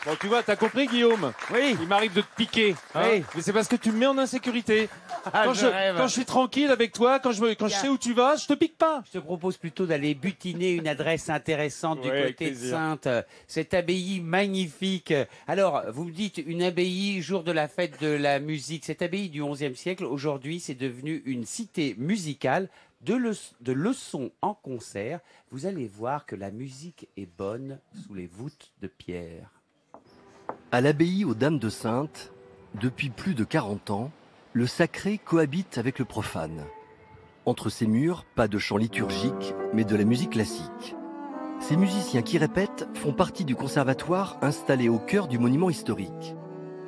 Bon, tu vois, t'as compris, Guillaume? Oui. Il m'arrive de te piquer. Hein, Oui. mais c'est parce que tu me mets en insécurité. Ah, Quand je suis tranquille avec toi, quand je sais où tu vas, je te pique pas. Je te propose plutôt d'aller butiner une adresse intéressante du Ouais, avec côté de plaisir. Saintes. Cette abbaye magnifique. Alors, vous me dites une abbaye, jour de la fête de la musique. Cette abbaye du XIe siècle, aujourd'hui, c'est devenu une cité musicale de leçons en concert. Vous allez voir que la musique est bonne sous les voûtes de pierre. À l'abbaye aux Dames de Saintes, depuis plus de 40 ans, le sacré cohabite avec le profane. Entre ces murs, pas de chant liturgique, mais de la musique classique. Ces musiciens qui répètent font partie du conservatoire installé au cœur du monument historique.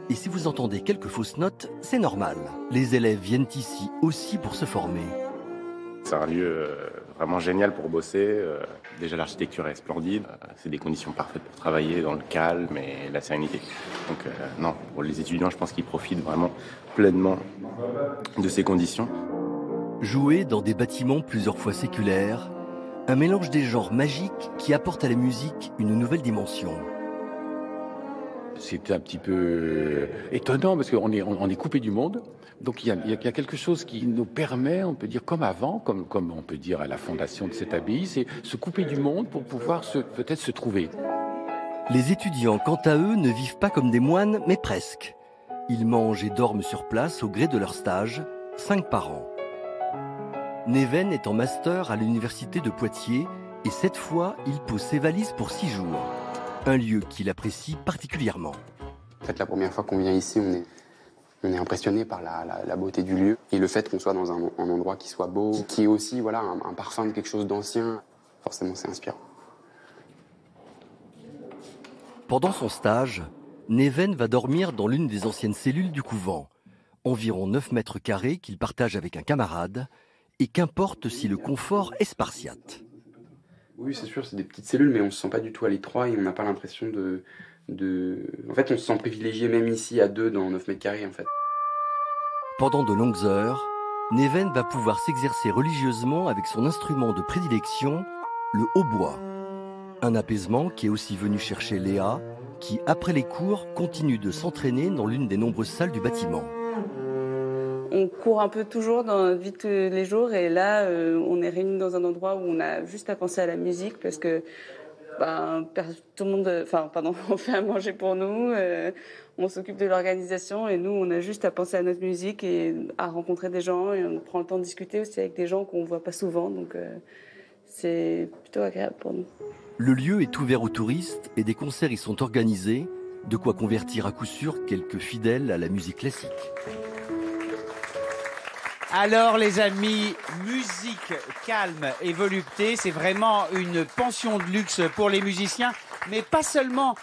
Et si vous entendez quelques fausses notes, c'est normal. Les élèves viennent ici aussi pour se former. C'est un lieu vraiment génial pour bosser. Déjà, l'architecture est splendide. C'est des conditions parfaites pour travailler dans le calme et la sérénité. Donc, non, pour les étudiants, je pense qu'ils profitent vraiment pleinement de ces conditions. Jouer dans des bâtiments plusieurs fois séculaires, un mélange des genres magiques qui apporte à la musique une nouvelle dimension. C'est un petit peu étonnant parce qu'on est coupé du monde. Donc il y a quelque chose qui nous permet, on peut dire comme avant, comme on peut dire à la fondation de cette abbaye, c'est se couper du monde pour pouvoir peut-être se trouver. Les étudiants, quant à eux, ne vivent pas comme des moines, mais presque. Ils mangent et dorment sur place au gré de leur stage, 5 par an. Neven est en master à l'université de Poitiers et cette fois, il pose ses valises pour 6 jours. Un lieu qu'il apprécie particulièrement. En fait, la première fois qu'on vient ici, on est impressionné par la beauté du lieu et le fait qu'on soit dans un endroit qui soit beau, qui est aussi voilà, un parfum de quelque chose d'ancien. Forcément, c'est inspirant. Pendant son stage, Neven va dormir dans l'une des anciennes cellules du couvent, environ 9 mètres carrés qu'il partage avec un camarade, et qu'importe si le confort est spartiate. Oui, c'est sûr, c'est des petites cellules, mais on se sent pas du tout à l'étroit et on n'a pas l'impression de... En fait, on se sent privilégié même ici à 2 dans 9 mètres carrés, en fait. Pendant de longues heures, Neven va pouvoir s'exercer religieusement avec son instrument de prédilection, le hautbois. Un apaisement qui est aussi venu chercher Léa, qui, après les cours, continue de s'entraîner dans l'une des nombreuses salles du bâtiment. On court un peu toujours dans notre vie de tous les jours et là, on est réunis dans un endroit où on a juste à penser à la musique parce que tout le monde, on fait à manger pour nous, on s'occupe de l'organisation et nous, on a juste à penser à notre musique et à rencontrer des gens et on prend le temps de discuter aussi avec des gens qu'on voit pas souvent, donc c'est plutôt agréable pour nous. Le lieu est ouvert aux touristes et des concerts y sont organisés, de quoi convertir à coup sûr quelques fidèles à la musique classique. Alors les amis, musique calme et volupté, c'est vraiment une pension de luxe pour les musiciens, mais pas seulement.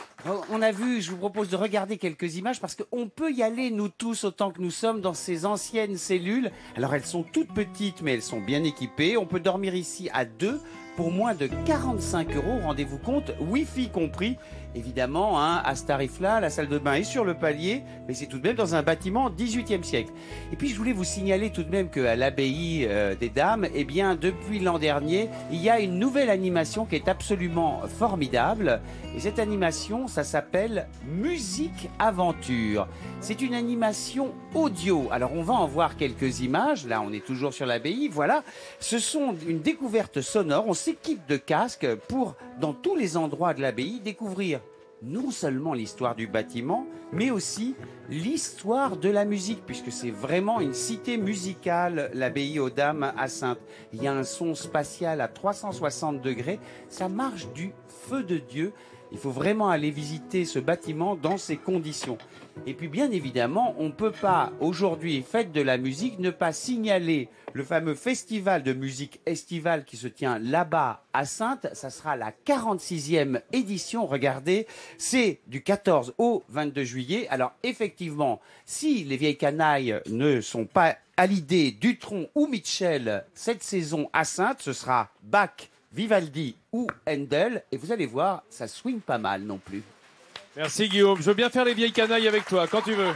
On a vu, je vous propose de regarder quelques images parce qu'on peut y aller nous tous autant que nous sommes dans ces anciennes cellules. Alors elles sont toutes petites mais elles sont bien équipées, on peut dormir ici à 2 pour moins de 45 €, rendez-vous compte, Wi-Fi compris. Évidemment, à ce tarif-là, la salle de bain est sur le palier, mais c'est tout de même dans un bâtiment 18e siècle. Et puis, je voulais vous signaler tout de même qu'à l'abbaye des Dames, eh bien, depuis l'an dernier, il y a une nouvelle animation qui est absolument formidable. Et cette animation, ça s'appelle Musique Aventure. C'est une animation audio. Alors, on va en voir quelques images. Là, on est toujours sur l'abbaye. Voilà. Ce sont une découverte sonore. On s'équipe de casques pour, dans tous les endroits de l'abbaye, découvrir non seulement l'histoire du bâtiment, mais aussi l'histoire de la musique, puisque c'est vraiment une cité musicale, l'abbaye aux Dames à Saintes. Il y a un son spatial à 360 degrés, ça marche du feu de Dieu. Il faut vraiment aller visiter ce bâtiment dans ces conditions. Et puis bien évidemment, on ne peut pas, aujourd'hui, fête de la musique, ne pas signaler le fameux festival de musique estivale qui se tient là-bas à Saintes. Ça sera la 46e édition, regardez, c'est du 14 au 22 juillet. Alors effectivement, si les vieilles canailles ne sont pas à l'idée Dutronc ou Mitchell cette saison à Saintes, ce sera Bach, Vivaldi ou Handel, et vous allez voir, ça swing pas mal non plus. Merci Guillaume, je veux bien faire les vieilles canailles avec toi, quand tu veux.